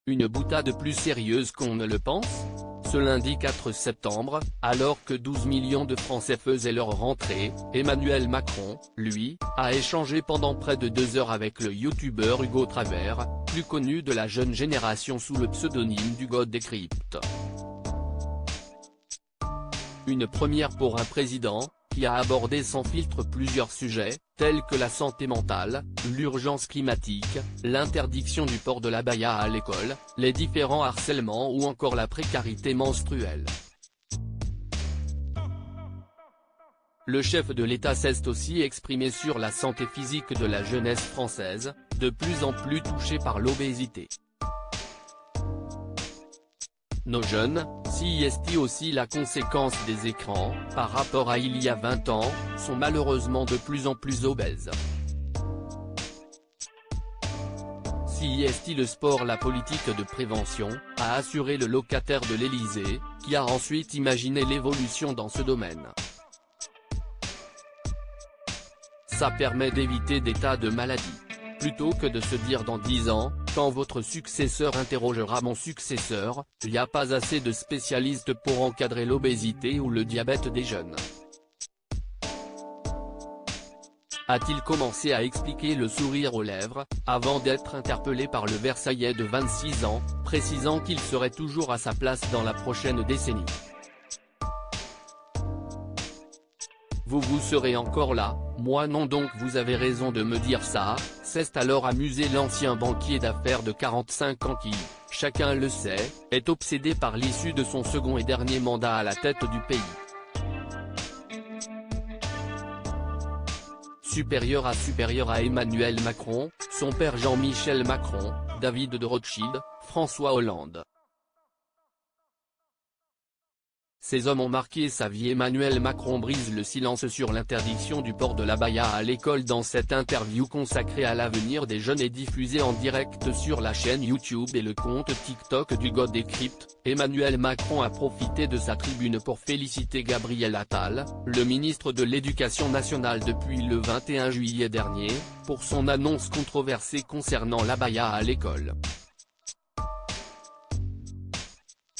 Une boutade plus sérieuse qu'on ne le pense? Ce lundi 4 septembre, alors que 12 millions de Français faisaient leur rentrée, Emmanuel Macron, lui, a échangé pendant près de 2 heures avec le youtubeur Hugo Travers, plus connu de la jeune génération sous le pseudonyme d'Hugo Décrypte. Une première pour un président, qui a abordé sans filtre plusieurs sujets, tels que la santé mentale, l'urgence climatique, l'interdiction du port de l'abaya à l'école, les différents harcèlements ou encore la précarité menstruelle. Le chef de l'État s'est aussi exprimé sur la santé physique de la jeunesse française, de plus en plus touchée par l'obésité. Nos jeunes, si est aussi la conséquence des écrans, par rapport à il y a 20 ans, sont malheureusement de plus en plus obèses. Si est le sport la politique de prévention, a assuré le locataire de l'Élysée, qui a ensuite imaginé l'évolution dans ce domaine. Ça permet d'éviter des tas de maladies. Plutôt que de se dire dans 10 ans, quand votre successeur interrogera mon successeur, il n'y a pas assez de spécialistes pour encadrer l'obésité ou le diabète des jeunes. A-t-il commencé à expliquer le sourire aux lèvres, avant d'être interpellé par le Versaillais de 26 ans, précisant qu'il serait toujours à sa place dans la prochaine décennie. Vous serez encore là, moi non, donc vous avez raison de me dire ça, s'est alors amusé l'ancien banquier d'affaires de 45 ans qui, chacun le sait, est obsédé par l'issue de son second et dernier mandat à la tête du pays. Supérieur à Emmanuel Macron, son père Jean-Michel Macron, David de Rothschild, François Hollande. Ces hommes ont marqué sa vie. Emmanuel Macron brise le silence sur l'interdiction du port de l'abaya à l'école dans cette interview consacrée à l'avenir des jeunes et diffusée en direct sur la chaîne YouTube et le compte TikTok d'Hugo Décrypte. Emmanuel Macron a profité de sa tribune pour féliciter Gabriel Attal, le ministre de l'Éducation nationale depuis le 21 juillet dernier, pour son annonce controversée concernant l'abaya à l'école.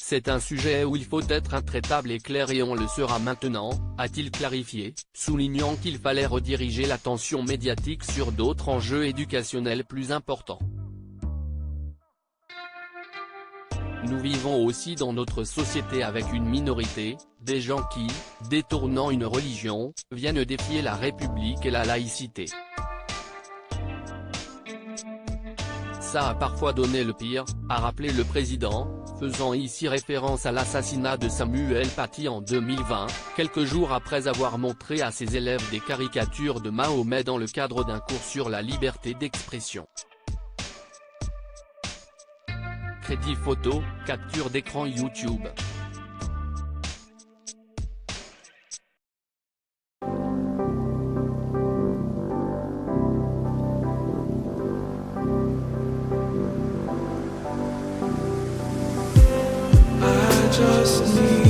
C'est un sujet où il faut être intraitable et clair et on le sera maintenant, a-t-il clarifié, soulignant qu'il fallait rediriger l'attention médiatique sur d'autres enjeux éducationnels plus importants. Nous vivons aussi dans notre société avec une minorité, des gens qui, détournant une religion, viennent défier la République et la laïcité. Ça a parfois donné le pire, a rappelé le président, faisant ici référence à l'assassinat de Samuel Paty en 2020, quelques jours après avoir montré à ses élèves des caricatures de Mahomet dans le cadre d'un cours sur la liberté d'expression. Crédit photo, capture d'écran YouTube. Just need